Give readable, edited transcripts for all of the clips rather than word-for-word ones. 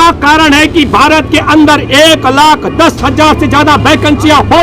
क्या कारण है कि भारत के अंदर 1,10,000 से ज्यादा वैकेंसियां हो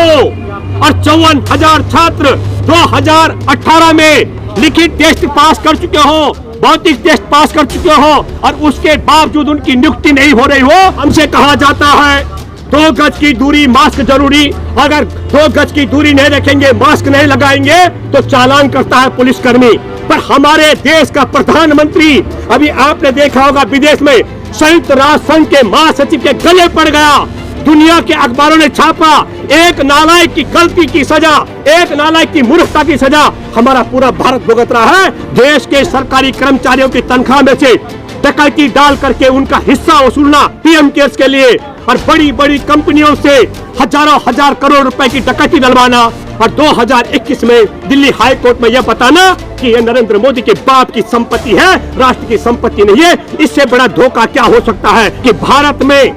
और 54,000 छात्र 2018 में लिखित टेस्ट पास कर चुके हो, भौतिक टेस्ट पास कर चुके हो और उसके बावजूद उनकी नियुक्ति नहीं हो रही हो। हमसे कहा जाता है 2 गज की दूरी, मास्क जरूरी। अगर 2 गज की दूरी नहीं रखेंगे, मास्क नहीं लगाएंगे तो चालान करता है पुलिसकर्मी। पर हमारे देश का प्रधानमंत्री, अभी आपने देखा होगा विदेश में संयुक्त राष्ट्र संघ के महासचिव के गले पड़ गया। दुनिया के अखबारों ने छापा, एक नालायक की गलती की सजा, एक नालायक की मूर्खता की सजा हमारा पूरा भारत भुगत रहा है। देश के सरकारी कर्मचारियों की तनख्वाह में से डकैती डाल करके उनका हिस्सा वसूलना पीएम केयर्स के लिए, और बड़ी बड़ी कंपनियों से हजारों हजार करोड़ रुपए की डकैती डलवाना, और 2021 में दिल्ली हाई कोर्ट में यह बताना कि यह नरेंद्र मोदी के बाप की संपत्ति है, राष्ट्र की संपत्ति नहीं है। इससे बड़ा धोखा क्या हो सकता है कि भारत में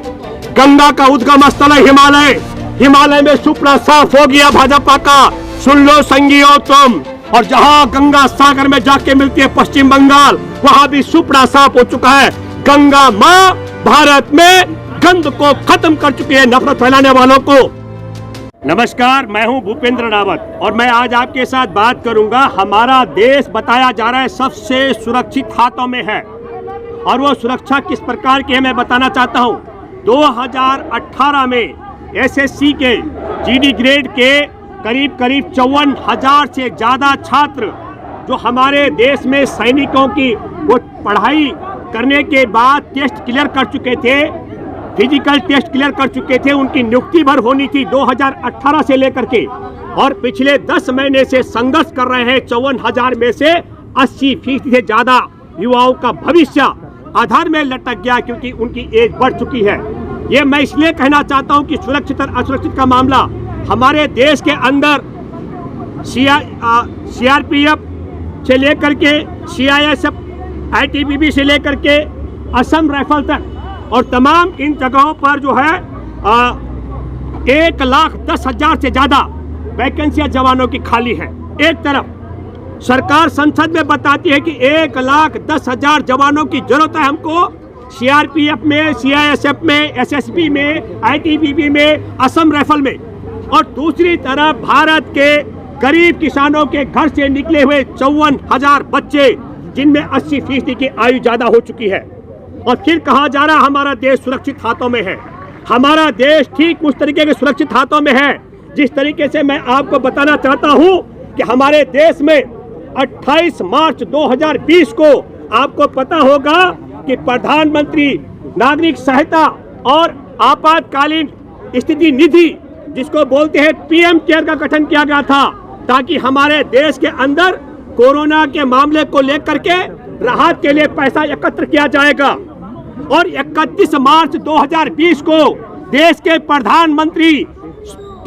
गंगा का उद्गम स्थल है हिमालय, हिमालय में सुपड़ा साफ हो गया भाजपा का। सुन लो संगियों तुम, और जहां गंगा सागर में जाके मिलती है पश्चिम बंगाल, वहां भी सुपड़ा साफ हो चुका है। गंगा माँ भारत में गंद को खत्म कर चुकी है, नफरत फैलाने वालों को। नमस्कार, मैं हूं भूपेंद्र रावत और मैं आज आपके साथ बात करूंगा। हमारा देश बताया जा रहा है सबसे सुरक्षित हाथों में है, और वो सुरक्षा किस प्रकार की है मैं बताना चाहता हूं। 2018 में एसएससी के जीडी ग्रेड के करीब 54,000 से ज्यादा छात्र जो हमारे देश में सैनिकों की वो पढ़ाई करने के बाद टेस्ट क्लियर कर चुके थे, फिजिकल टेस्ट क्लियर कर चुके थे, उनकी नियुक्ति भर होनी थी 2018 से लेकर के, और पिछले 10 महीने से संघर्ष कर रहे हैं। 54,000 में से 80% से ज्यादा युवाओं का भविष्य आधार में लटक गया क्योंकि उनकी एज बढ़ चुकी है। ये मैं इसलिए कहना चाहता हूं कि सुरक्षित और असुरक्षित का मामला हमारे देश के अंदर सीआरपीएफ से लेकर के सीआईएसएफ, आईटीबीपी से लेकर के असम राइफल तक, और तमाम इन जगहों पर जो है 1,10,000 से ज्यादा वैकेंसियां जवानों की खाली है। एक तरफ सरकार संसद में बताती है कि 1,10,000 जवानों की जरूरत है हमको, सीआरपीएफ में, सीआईएसएफ में, एसएसबी में, आईटीबीपी में, असम राइफल में, और दूसरी तरफ भारत के गरीब किसानों के घर से निकले हुए 54,000 बच्चे जिनमें 80% की आयु ज्यादा हो चुकी है। और फिर कहा जा रहा हमारा देश सुरक्षित हाथों में है। हमारा देश ठीक उस तरीके के सुरक्षित हाथों में है जिस तरीके से मैं आपको बताना चाहता हूं कि हमारे देश में 28 मार्च 2020 को आपको पता होगा कि प्रधानमंत्री नागरिक सहायता और आपातकालीन स्थिति निधि, जिसको बोलते हैं पीएम केयर, का गठन किया गया था ताकि हमारे देश के अंदर कोरोना के मामले को लेकर के राहत के लिए पैसा एकत्र किया जाएगा। और 31 मार्च 2020 को देश के प्रधानमंत्री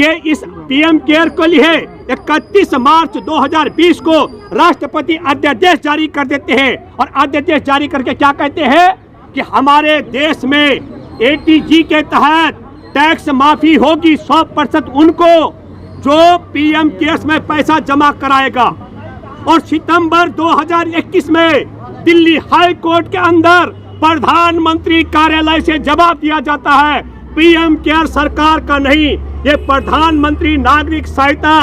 के इस पीएम केयर को लिए 31 मार्च 2020 को राष्ट्रपति अध्यादेश जारी कर देते हैं, और अध्यादेश जारी करके क्या कहते हैं कि हमारे देश में एटीजी के तहत टैक्स माफी होगी 100% उनको जो पीएम केयर्स में पैसा जमा कराएगा। और सितंबर 2021 में दिल्ली हाई कोर्ट के अंदर प्रधानमंत्री कार्यालय से जवाब दिया जाता है, पीएम केयर सरकार का नहीं, ये प्रधानमंत्री नागरिक सहायता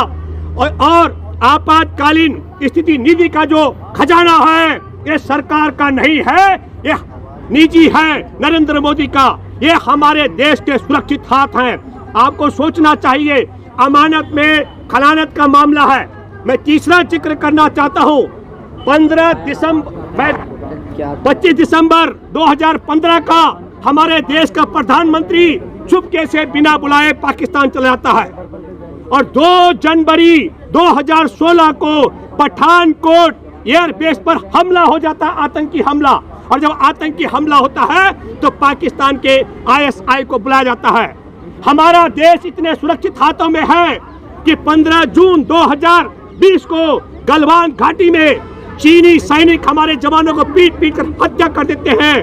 और आपातकालीन स्थिति निधि का जो खजाना है ये सरकार का नहीं है, ये निजी है, नरेंद्र मोदी का। ये हमारे देश के सुरक्षित हाथ हैं। आपको सोचना चाहिए। अमानत में खयानत का मामला है। मैं तीसरा जिक्र करना चाहता हूँ। 25 दिसंबर 2015 का हमारे देश का प्रधानमंत्री चुपके से बिना बुलाए पाकिस्तान चला जाता है, और 2 जनवरी 2016 को पठानकोट एयरबेस पर हमला हो जाता है, आतंकी हमला। और जब आतंकी हमला होता है तो पाकिस्तान के आईएसआई को बुलाया जाता है। हमारा देश इतने सुरक्षित हाथों में है कि 15 जून 2020 को गलवान घाटी में चीनी सैनिक हमारे जवानों को पीट पीट कर हत्या कर देते हैं,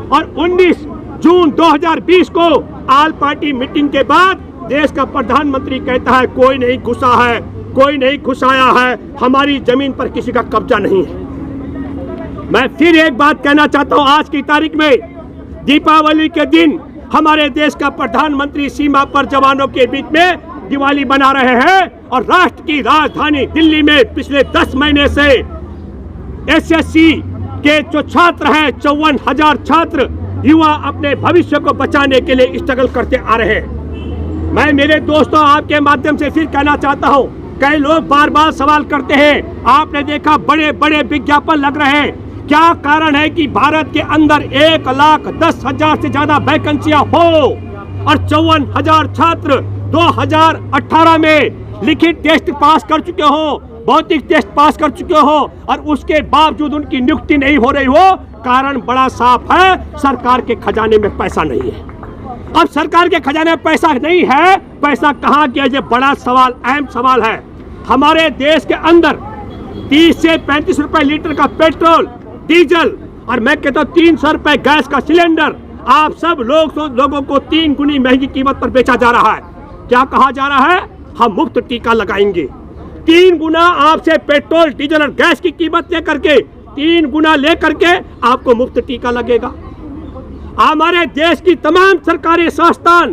और 19 जून 2020 को आल पार्टी मीटिंग के बाद देश का प्रधानमंत्री कहता है कोई नहीं घुसा है, कोई नहीं घुसाया है, हमारी जमीन पर किसी का कब्जा नहीं है। मैं फिर एक बात कहना चाहता हूं। आज की तारीख में दीपावली के दिन हमारे देश का प्रधानमंत्री सीमा पर जवानों के बीच में दिवाली मना रहे हैं और राष्ट्र की राजधानी दिल्ली में पिछले 10 महीने से एसएससी के जो छात्र हैं 54,000 छात्र युवा अपने भविष्य को बचाने के लिए स्ट्रगल करते आ रहे हैं। मैं मेरे दोस्तों आपके माध्यम से फिर कहना चाहता हूं, कई लोग बार बार सवाल करते हैं, आपने देखा बड़े बड़े विज्ञापन लग रहे हैं, क्या कारण है कि भारत के अंदर 1,10,000 से ज्यादा वैकेंसियां हो और 54,000 छात्र 2018 में लिखित टेस्ट पास कर चुके हो, भौतिक टेस्ट पास कर चुके हो और उसके बावजूद उनकी नियुक्ति नहीं हो रही हो? कारण बड़ा साफ है, सरकार के खजाने में पैसा नहीं है। अब सरकार के खजाने में पैसा नहीं है, पैसा कहाँ गया? ये बड़ा सवाल, अहम सवाल है। हमारे देश के अंदर 30 से 35 रुपए लीटर का पेट्रोल, डीजल और मैं कहता हूँ 300 रुपए गैस का सिलेंडर आप सब लोगों को 3 गुनी महंगी कीमत पर बेचा जा रहा है। क्या कहा जा रहा है? हम मुफ्त टीका लगाएंगे। 3 गुना आपसे पेट्रोल, डीजल और गैस की कीमत लेकर के 3 गुना लेकर के आपको मुफ्त टीका लगेगा। हमारे देश की तमाम सरकारी संस्थान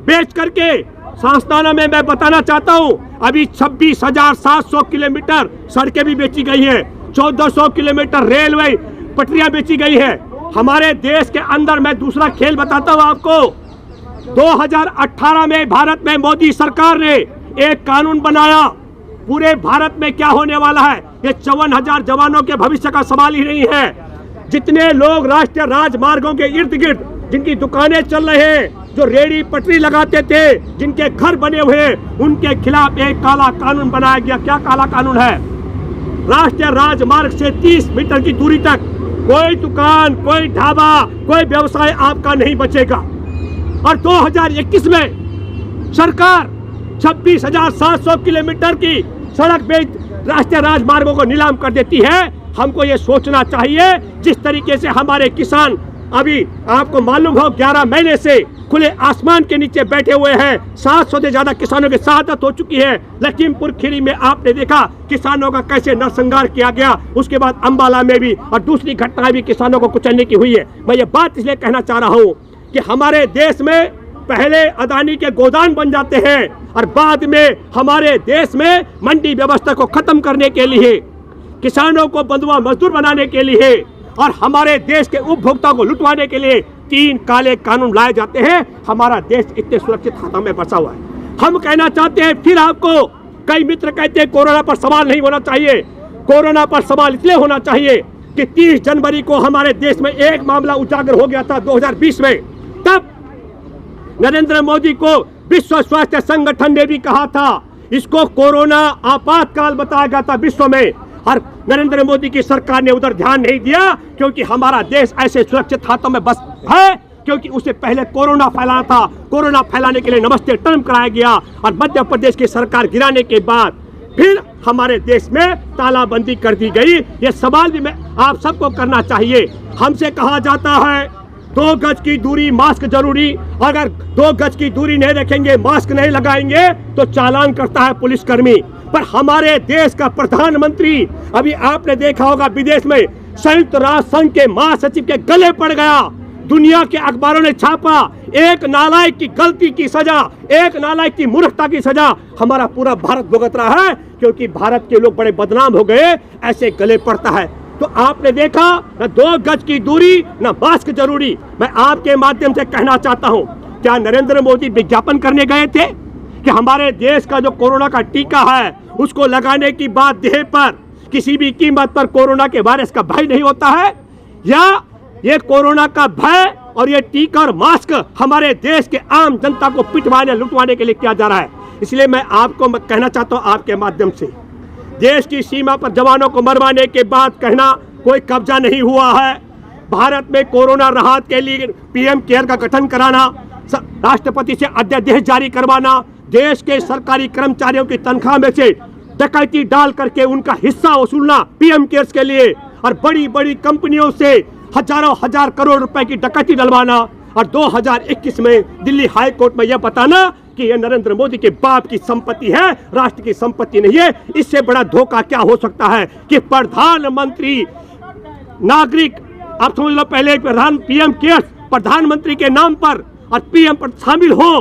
बेच करके, संस्थानों में मैं बताना चाहता हूं अभी 26,700 किलोमीटर सड़कें भी बेची गई है, 1,400 किलोमीटर रेलवे पटरियां बेची गई है। हमारे देश के अंदर मैं दूसरा खेल बताता हूं आपको। 2018 में भारत में मोदी सरकार ने एक कानून बनाया। पूरे भारत में क्या होने वाला है? ये 54,000 जवानों के भविष्य का सवाल ही नहीं है। जितने लोग राष्ट्रीय राजमार्गों के इर्द गिर्द जिनकी दुकानें चल रहे हैं, जो रेडी पटरी लगाते थे, जिनके घर बने हुए, उनके खिलाफ एक काला कानून बनाया गया। क्या काला कानून है? राष्ट्रीय राजमार्ग से 30 मीटर की दूरी तक कोई दुकान, कोई ढाबा, कोई व्यवसाय आपका नहीं बचेगा। और 2021 में सरकार 26,700 किलोमीटर की सड़क बेच राष्ट्रीय राजमार्गों को नीलाम कर देती है। हमको ये सोचना चाहिए, जिस तरीके से हमारे किसान अभी आपको मालूम हो 11 महीने से खुले आसमान के नीचे बैठे हुए हैं। 700 से ज्यादा किसानों की शहादत हो चुकी है। लखीमपुर खीरी में आपने देखा किसानों का कैसे नरसंहार किया गया। उसके बाद अंबाला में भी और दूसरी घटनाएं भी किसानों को कुचलने की हुई है। मैं ये बात इसलिए कहना चाह रहा हूँ कि हमारे देश में पहले अदानी के गोदाम बन जाते हैं और बाद में हमारे देश में मंडी व्यवस्था को खत्म करने के लिए, किसानों को बंधुआ मजदूर बनाने के लिए और हमारे देश के उपभोक्ता को लुटवाने के लिए 3 काले कानून लाए जाते हैं। हमारा देश इतने सुरक्षित हाथों में बसा हुआ है। हम कहना चाहते हैं, फिर आपको कई मित्र कहते हैं कोरोना पर सवाल नहीं होना चाहिए। कोरोना पर सवाल इसलिए होना चाहिए कि 30 जनवरी को हमारे देश में एक मामला उजागर हो गया था 2020 में। तब नरेंद्र मोदी को विश्व स्वास्थ्य संगठन ने भी कहा था, इसको कोरोना आपातकाल बताया गया था विश्व में, और नरेंद्र मोदी की सरकार ने उधर ध्यान नहीं दिया क्योंकि हमारा देश ऐसे सुरक्षित हाथों में बस है क्योंकि उसे पहले कोरोना फैलाना था। कोरोना फैलाने के लिए नमस्ते ट्रम्प कराया गया और मध्य प्रदेश की सरकार गिराने के बाद फिर हमारे देश में तालाबंदी कर दी गई। ये सवाल भी मैं आप सबको करना चाहिए। हमसे कहा जाता है 2 गज की दूरी, मास्क जरूरी। अगर 2 गज की दूरी नहीं रखेंगे, मास्क नहीं लगाएंगे तो चालान करता है पुलिसकर्मी। पर हमारे देश का प्रधानमंत्री, अभी आपने देखा होगा विदेश में संयुक्त राष्ट्र संघ के महासचिव के गले पड़ गया। दुनिया के अखबारों ने छापा, एक नालायक की गलती की सजा, एक नालायक की मूर्खता की सजा हमारा पूरा भारत भुगत रहा है क्योंकि भारत के लोग बड़े बदनाम हो गए, ऐसे गले पड़ता है। तो आपने देखा न 2 गज की दूरी न मास्क जरूरी। मैं आपके माध्यम से कहना चाहता हूं, क्या नरेंद्र मोदी विज्ञापन करने गए थे कि हमारे देश का जो कोरोना का टीका है उसको लगाने की बात देह पर किसी भी कीमत पर कोरोना के वायरस का भय नहीं होता है? या ये कोरोना का भय और ये टीका और मास्क हमारे देश के आम जनता को पिटवाने, लुटवाने के लिए किया जा रहा है? इसलिए मैं आपको कहना चाहता हूं आपके माध्यम से, देश की सीमा पर जवानों को मरवाने के बाद कहना कोई कब्जा नहीं हुआ है। भारत में कोरोना राहत के लिए पीएम केयर का गठन कराना, राष्ट्रपति से अध्यादेश जारी करवाना, देश के सरकारी कर्मचारियों की तनख्वाह में से डकैती डाल करके उनका हिस्सा वसूलना पीएम केयर्स के लिए, और बड़ी बड़ी कंपनियों से हजारों हजार करोड़ रुपए की डकैती डलवाना, और 2021 में दिल्ली हाई कोर्ट में यह बताना कि यह नरेंद्र मोदी के बाप की संपत्ति है, राष्ट्र की संपत्ति नहीं है। इससे बड़ा धोखा क्या हो सकता है कि प्रधानमंत्री नागरिक, आप समझ लो, पहले प्रधान पीएम केयर्स प्रधानमंत्री के नाम पर और पीएम पर शामिल हो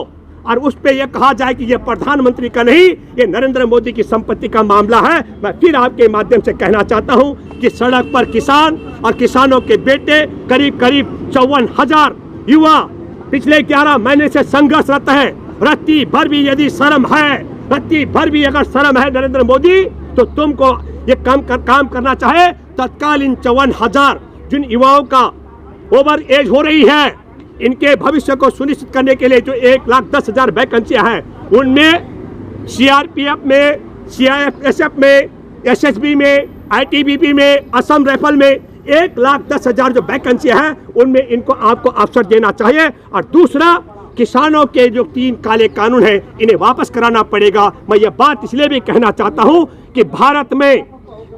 और उस पे ये कहा जाए कि ये प्रधानमंत्री का नहीं, ये नरेंद्र मोदी की संपत्ति का मामला है। मैं फिर आपके माध्यम से कहना चाहता हूं कि सड़क पर किसान और किसानों के बेटे करीब करीब 54,000 युवा पिछले 11 महीने से संघर्षरत है। रत्ती भर भी यदि शर्म है, रत्ती भर भी अगर शर्म है नरेंद्र मोदी, तो तुमको ये काम करना चाहे तत्कालीन 54,000 जिन युवाओं का ओवर एज हो रही है, इनके भविष्य को सुनिश्चित करने के लिए जो 1,10,000 वैकेंसियां हैं, उनमें सीआरपीएफ में, सीआईएसएफ में, एसएसबी में, आईटीबीपी में, असम राइफल में 1,10,000 जो वैकेंसियां हैं, उनमें इनको आपको अवसर देना चाहिए। और दूसरा, किसानों के जो 3 काले कानून हैं, इन्हें वापस कराना पड़ेगा। मैं ये बात इसलिए भी कहना चाहता हूं कि भारत में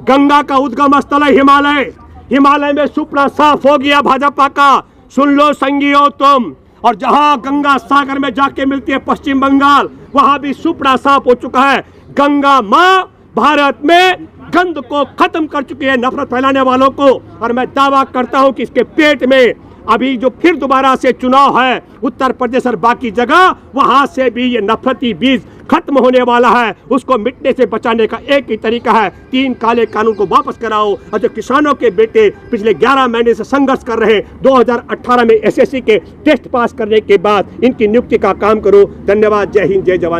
गंगा का उद्गम स्थल है हिमालय। हिमालय में सुपड़ा साफ हो गया भाजपा का, सुन लो संगियो तुम। और जहां गंगा सागर में जाके मिलती है पश्चिम बंगाल, वहां भी सुपड़ा साफ हो चुका है। गंगा माँ भारत में गंद को खत्म कर चुकी है, नफरत फैलाने वालों को। और मैं दावा करता हूं कि इसके पेट में अभी जो फिर दोबारा से चुनाव है उत्तर प्रदेश और बाकी जगह, वहां से भी ये नफरती बीज खत्म होने वाला है। उसको मिटने से बचाने का एक ही तरीका है, 3 काले कानून को वापस कराओ। और जो किसानों के बेटे पिछले 11 महीने से संघर्ष कर रहे हैं, 2018 में एसएससी के टेस्ट पास करने के बाद इनकी नियुक्ति का काम करो। धन्यवाद। जय हिंद, जय जवान।